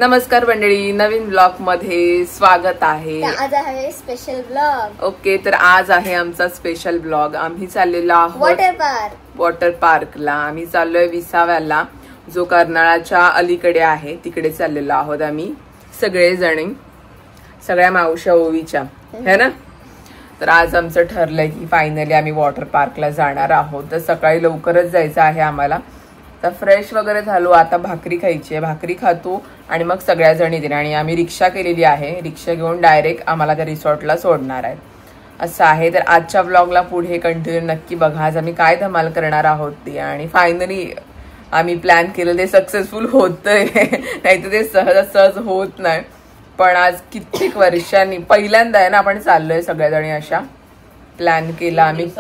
नमस्कार मंडळी, नवीन ब्लॉग मध्ये स्वागत आहे। आज आहे स्पेशल ब्लॉग। ओके, तर आज आहे आमचा स्पेशल ब्लॉग। आम्ही चाललेलो आहोत वॉटर पार्कला। आम्ही चाललोय विसाव्याला, जो कर्नाळाच्या अलीकडे आहे, तिकडे चाललेलो आहोत आम्ही सगळे जण, सगळ्या मावश्या ओवीच्या, है ना। तर आज आमचं ठरलंय की फायनली आम्ही वॉटर पार्कला जाणार आहोत। तर सकाळी लवकरच जायचं आहे आम्हाला। तर फ्रेश वगैरे झालो, आता भाकरी खायची आहे, भाकरी खातो आणि मग सगळ्या जणी येतील। आणि आम्ही रिक्षा केलेली आहे, रिक्षा घेऊन डायरेक्ट आम्हाला त्या रिसॉर्टला सोडणार आहे, असं आहे। तर आजच्या व्लॉगला पुढे कंटिन्यू नक्की बघा, आज आम्ही काय धमाल करणार आहोत ते। आणि फायनली आम्ही प्लॅन केलं ते सक्सेसफुल होतंय, नाही तर ते सहज होत नाही। पण आज कित्येक वर्षांनी पहिल्यांदा आहे ना आपण चाललोय सगळ्या जणी, अशा प्लॅन केला आम्ही।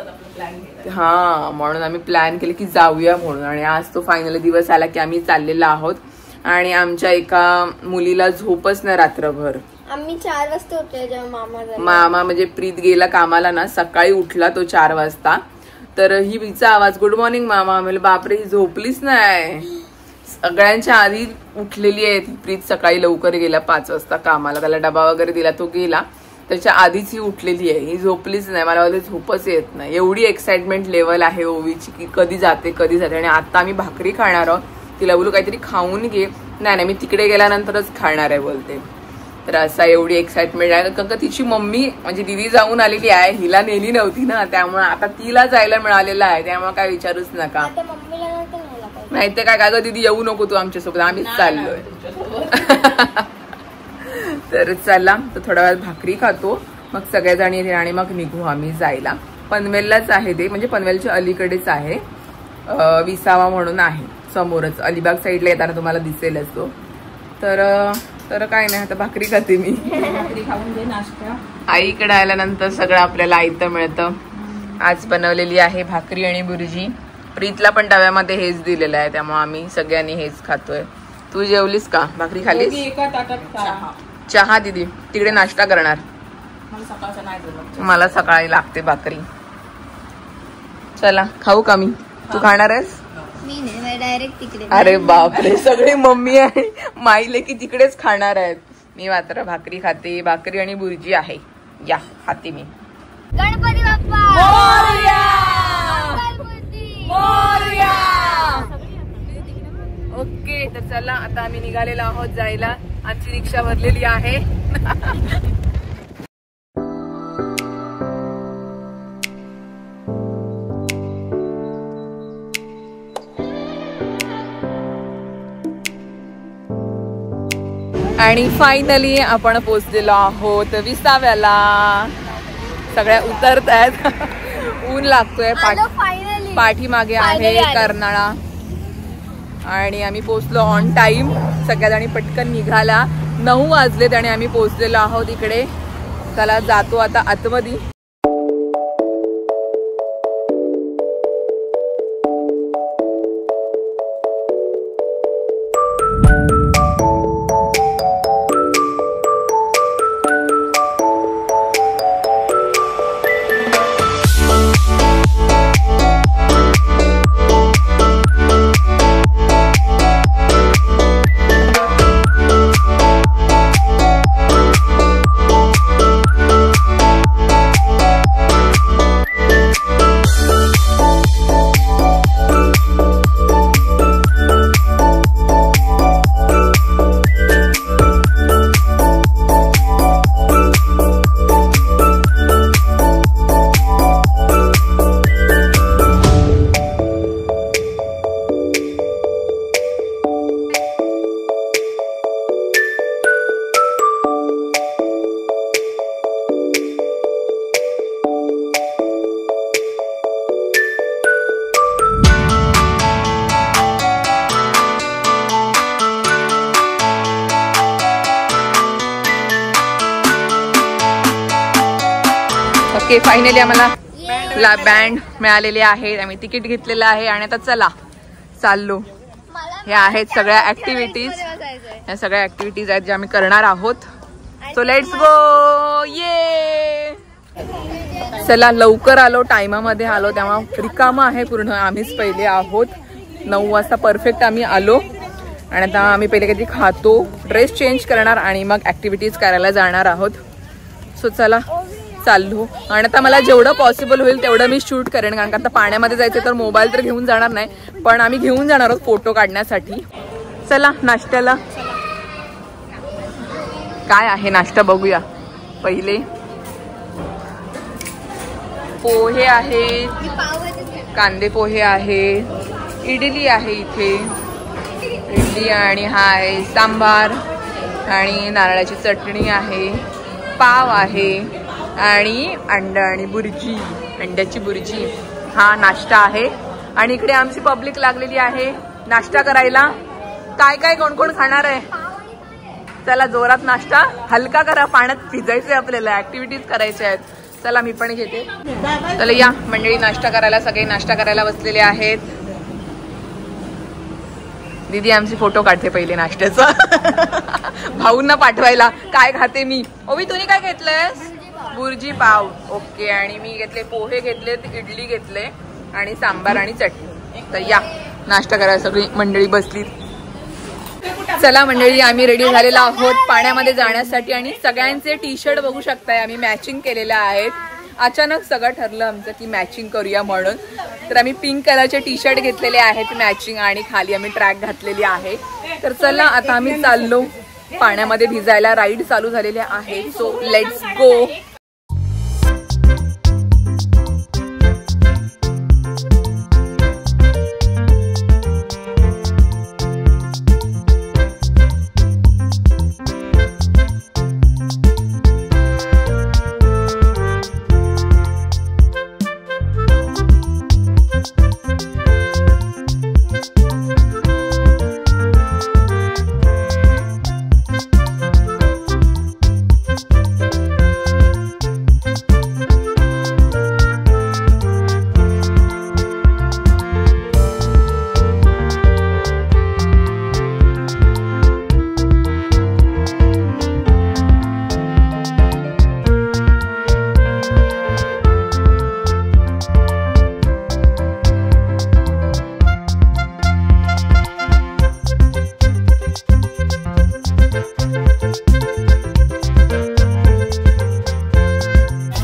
हा, म्हणून आम्ही प्लॅन केलं की जाऊया म्हणून। आणि आज तो फायनली दिवस आला की आम्ही चाललेलो आहोत। आणि आमच्या एका मुलीला झोपच नाही रात्रभर। आम्ही 4 वाजता उठले जेव्हा मामा म्हणजे प्रीत गेला कामाला ना, सकाळी उठला तो 4 वाजता। तर ही हिचा आवाज, गुड मॉर्निंग मामा। म्हणजे बापरे, ही झोपलीच नाही, सगळ्यांच्या आधी उठलेली आहे ती। प्रीत सकाळी लवकर गेला 5 वाजता कामाला, त्याला डबा वगैरे दिला, तो गेला, त्याच्या आधीच ही उठलेली आहे, ही झोपलीच नाही। मला वाटलं झोपच येत नाही, एवढी एक्साइटमेंट लेवल आहे ओवीची की कधी जाते कधी जाते। आणि आता आम्ही भाकरी खाणार आहोत, तिला बोलू काहीतरी खाऊन घे, नाही मी तिकडे गेल्यानंतरच खाणार आहे बोलते। तर असा एवढी एक्साइटमेंट आहे, कारण तिची मम्मी म्हणजे दिदी जाऊन आलेली आहे, हिला नेली नव्हती ना, त्यामुळे आता तिला जायला मिळालेलं आहे, त्यामुळे काय विचारूच नका। नाही तर काय काय दीदी येऊ नको तू आमच्यासोबत, आम्हीच चाललोय। तर चला, तर थोड्या वेळात भाकरी खातो, मग सगळ्याजणी येते आणि मग निघू आम्ही जायला। पनवेललाच आहे ते, म्हणजे पनवेलच्या अलीकडेच आहे, विसावा म्हणून आहे समोरच, अलिबाग साईडला येताना तुम्हाला दिसेलच तो। तर काय नाही, आता भाकरी खाते मी। भाकरी खाऊन घे नाश्ता। आईकडे आल्यानंतर सगळं आपल्याला आयतं मिळतं। आज बनवलेली आहे भाकरी आणि बुर्जी। प्रीतला पण डब्यामध्ये हेच दिलेलं आहे, त्यामुळे आम्ही सगळ्यांनी हेच खातोय। तू जेवलीस का? भाकरी खालीस? एका ताटात चहा दिदी तिकडे नाश्ता करणार, मला सकाळी लागते भाकरी। चला खाऊ का मी? तू खाणार आहेस? मी नाही, डायरेक्ट तिकडे। अरे बापरे, सगळे मम्मी आहे माईले की तिकडेच खाणार आहेत। मी मात्र भाकरी खाते, भाकरी आणि बुर्जी आहे, या खाते मी। गणपती बाप्पा मोरया, मोरया। ओके, तर चला आता आम्ही निघालेलो आहोत जायला, आमची रिक्षा भरलेली आहे। आणि फायनली आपण पोहोचलेलो आहोत विसाव्याला। सगळ्या उतरत आहेत, ऊन लागतोय, पाठीमागे आहे कर्नाळा। आणि आम्ही पोहोचलो ऑन टाइम, सगळ्याजणी पटकन निघाला। 9 वाजलेत आणि आम्ही पोहोचलेलो आहोत इकडे। चला जातो आता आतमध्ये। ओके, फायनली आम्हाला बँड मिळालेले आहेत, आम्ही तिकीट घेतलेलं आहे आणि आता चला चाललो। हे आहेत सगळ्या ऍक्टिव्हिटीज, ह्या सगळ्या ऍक्टिव्हिटीज आहेत ज्या आम्ही करणार आहोत। सो लेट्स गो, ये। चला लवकर आलो, टाइमामध्ये आलो, तेव्हा रिकामा आहे पूर्ण, आम्हीच पहिले आहोत। 9 वाजता परफेक्ट आम्ही आलो आणि आता आम्ही पहिले काहीतरी खातो, ड्रेस चेंज करणार आणि मग ऍक्टिव्हिटीज करायला जाणार आहोत. सो चला चाललो. आणि आता मला जेवढं पॉसिबल होईल तेवढं मी शूट करेन, कारण का आता पाण्यामध्ये जायचं तर मोबाईल तर घेऊन जाणार नाही, पण आम्ही घेऊन जाणार आहोत फोटो काढण्यासाठी. चला नाश्त्याला काय आहे नाश्ता बघूया. पहिले पोहे आहे, कांदे पोहे आहे, इडली आहे इथे, इडली आणि हा आहे सांबार आणि नारळाची चटणी आहे, पाव आहे आणि अंडा आणि बुर्जी, अंड्याची बुर्जी. हा नाश्ता आहे. आणि इकडे आमची पब्लिक लागलेली आहे नाश्ता करायला. काय काय कोण कोण खाणार आहे? चला जोरात नाश्ता हलका करा, पाण्यात भिजायचंय आपल्याला, ऍक्टिव्हिटीज करायच्या आहेत. चला मी पण घेते. चला या मंडळी नाश्ता करायला, सगळे नाश्ता करायला बसलेले आहेत. दीदी आमची फोटो काढते पहिले नाश्त्याचा भाऊंना पाठवायला. काय खाते मी? ओवी तुम्ही काय घेतलंयस? बुर्जी पाव. ओके. आणि मी घेतले पोहे घेतले, इडली घेतले आणि सांबार आणि चटणी. तर या नाश्ता करायला सगळी मंडळी बसली. चला मंडळी आम्ही रेडी झालेलो आहोत पाण्यामध्ये जाण्यासाठी. आणि सगळ्यांचे टी शर्ट बघू शकताय आम्ही मॅचिंग केलेले आहेत. अचानक सगळं ठरलं आमचं की मॅचिंग करूया म्हणून. तर आम्ही पिंक कलरचे टी शर्ट घेतलेले आहेत मॅचिंग आणि खाली आम्ही ट्रॅक घातलेली आहे. तर चला आता आम्ही चाललो पाण्यामध्ये भिजायला. राईड चालू झालेल्या आहेत. So let's go.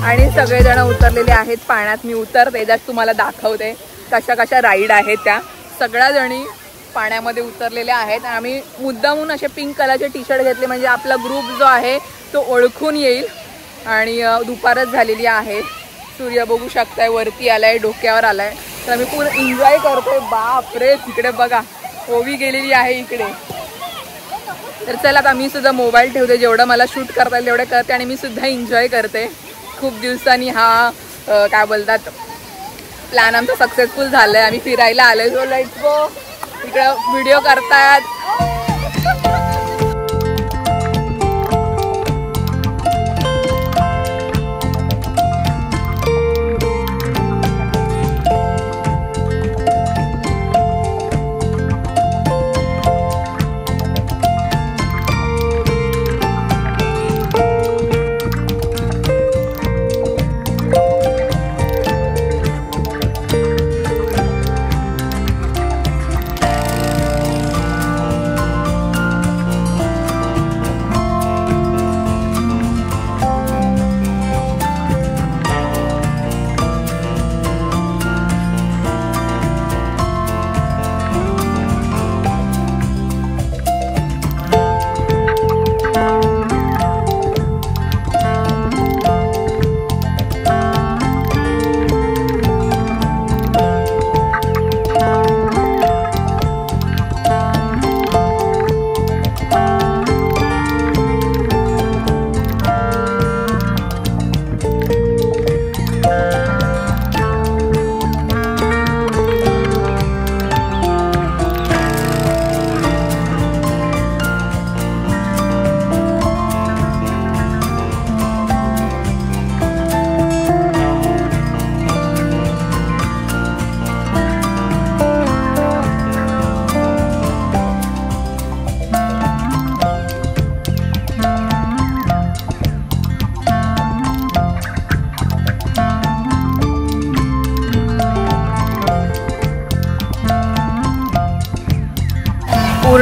आणि सगळेजण उतरलेले आहेत पाण्यात. मी उतरते त्यात तुम्हाला दाखवते कशा कशा राईड आहेत त्या. सगळ्या जणी पाण्यामध्ये उतरलेल्या आहेत. आम्ही मुद्दामून असे पिंक कलरचे टी शर्ट घेतले म्हणजे आपला ग्रुप जो आहे तो ओळखून येईल. आणि दुपारच झालेली आहे. सूर्य बघू शकताय वरती आलाय, डोक्यावर आलाय. तर आम्ही पूर्ण एन्जॉय करतोय. बापरे तिकडे बघा ओवी गेलेली आहे इकडे. तर चला आता मी सुद्धा मोबाईल ठेवते, जेवढं मला शूट करता येईल तेवढं करते आणि मी सुद्धा एन्जॉय करते. खूप दिवसांनी हा काय बोलतात प्लॅन आमचा सक्सेसफुल झालाय. आम्ही फिरायला आलोय. So let's go. इकडे व्हिडिओ करतायत.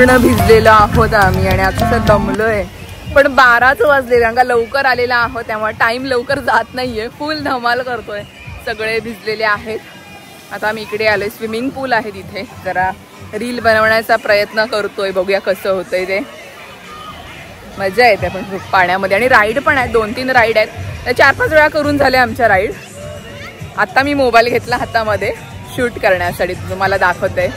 पूर्ण भिजलेलो आहोत आम्ही आणि आता दमलोय, पण 12च वाजले कारण का लवकर आलेला आहोत त्यामुळे टाइम लवकर जात नाहीये. फुल धमाल करतोय, सगळे भिजलेले आहेत. आता आम्ही इकडे आलोय, स्विमिंग पूल आहे तिथे, जरा रील बनवण्याचा प्रयत्न करतोय, बघूया कसं होतंय ते. मजा येते पण खूप पाण्यामध्ये आणि राईड पण आहेत, 2-3 राईड आहेत. 4-5 वेळा करून झाले आमच्या राईड. आता मी मोबाईल घेतला हातामध्ये शूट करण्यासाठी, तुम्हाला दाखवते.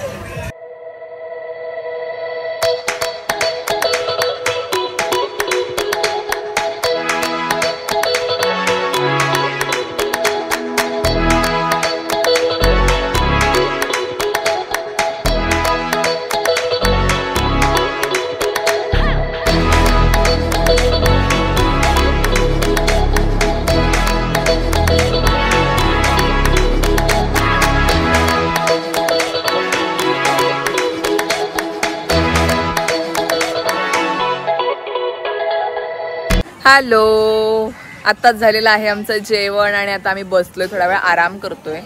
हॅलो, आताच झालेलं आहे आमचं जेवण आणि आता आम्ही बसलोय, थोडा वेळ आराम करतोय.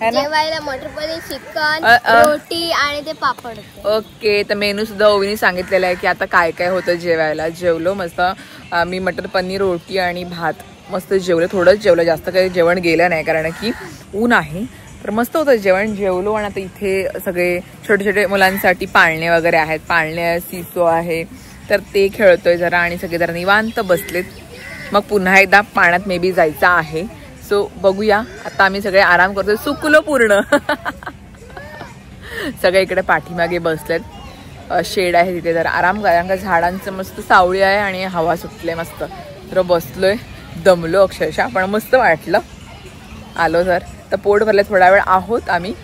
जेवायला मटर पनीर, चिकन, रोटी आणि ते पापड. ओके, तर मेनू सुद्धा ओवीने सांगितलेला आहे की आता काय काय होतं जेवायला. जेवलो मस्त, मी मटर पनीर, रोटी आणि भात मस्त जेवलो. थोडंच जेवलं, जास्त काही जेवण गेलं नाही कारण की ऊन आहे. तर मस्त होतं जेवण, जेवलो. आणि आता इथे सगळे छोटे छोटे मुलांसाठी पाळणे वगैरे आहेत, पाळणे सिसो आहे, तर ते खेळतोय जरा आणि सगळे जरा निवांत बसलेत. मग पुन्हा एकदा पाण्यात मे बी जायचं आहे, सो बघूया. आता आम्ही सगळे आराम करतोय, सुकलो पूर्ण. सगळे इकडे पाठीमागे बसलेत, शेड आहे तिथे जरा आराम करा, कारण का झाडांचं मस्त सावळी आहे आणि हवा सुटले मस्त. तर बसलोय, दमलो अक्षरशः, पण मस्त वाटलं. आलो तर पोट भरले. थोडा वेळ आहोत आम्ही,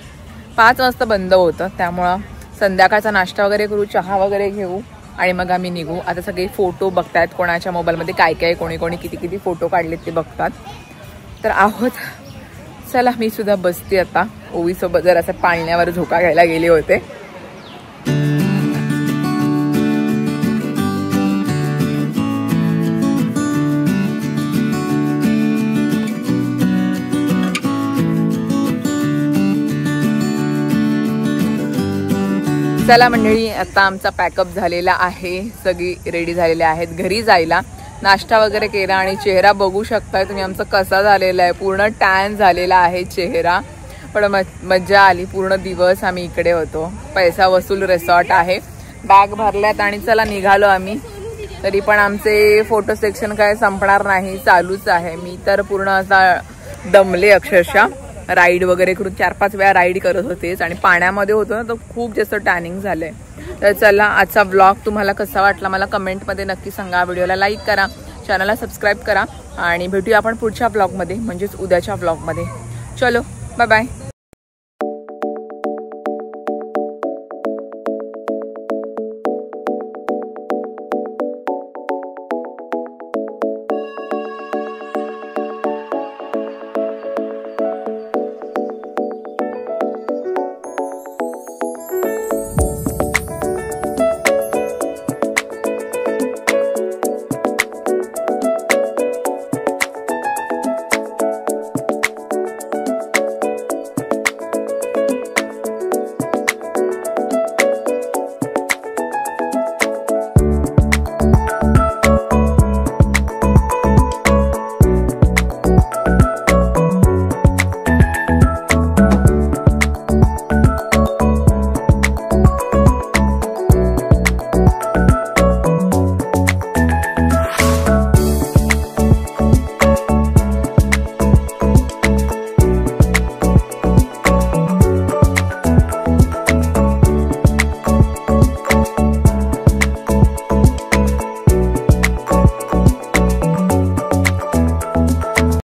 5 वाजता बंद होतं, त्यामुळं संध्याकाळचा नाश्ता वगैरे करू, चहा वगैरे घेऊ आणि मग आम्ही निघू. आता सगळे फोटो बघतायत, कोणाच्या मोबाईलमध्ये काय काय, कोणी कोणी किती किती फोटो काढलेत ते बघतात. तर आहोत, चला मी सुद्धा बसते आता. ओवीसोबत जर असं पाळण्यावर झोका घ्यायला गेले होते. चला मंडळी, आता आमचा पॅकअप झालेला आहे, सगळी रेडी झालेले आहेत घरी जायला. नाश्ता वगैरे केला आणि चेहरा बघू शकताय तुम्ही आमचा कसा झालेला आहे, पूर्ण टॅन झालेला आहे चेहरा. पण मज्जा आली, पूर्ण दिवस आम्ही इकडे होतो. पैसा वसूल रिसॉर्ट आहे. बॅग भरल्यात आणि चला निघालो आम्ही. तरी पण आमचे फोटो सेक्शन काय संपणार नाही, चालूच आहे. मी तर पूर्ण असा दमले अक्षरशः, राईड वगैरे करून 4-5 वेळा राईड करत होतेच आणि पाण्यामध्ये होतो ना, तर खूप जास्त टॅनिंग झालंय. तर चला, आजचा व्लॉग तुम्हाला कसा वाटला मला कमेंटमध्ये नक्की सांगा. व्हिडिओला लाईक करा, चॅनलला सबस्क्राईब करा आणि भेटूया आपण पुढच्या व्लॉगमध्ये, म्हणजेच उद्याच्या व्लॉगमध्ये. चलो, बाय बाय.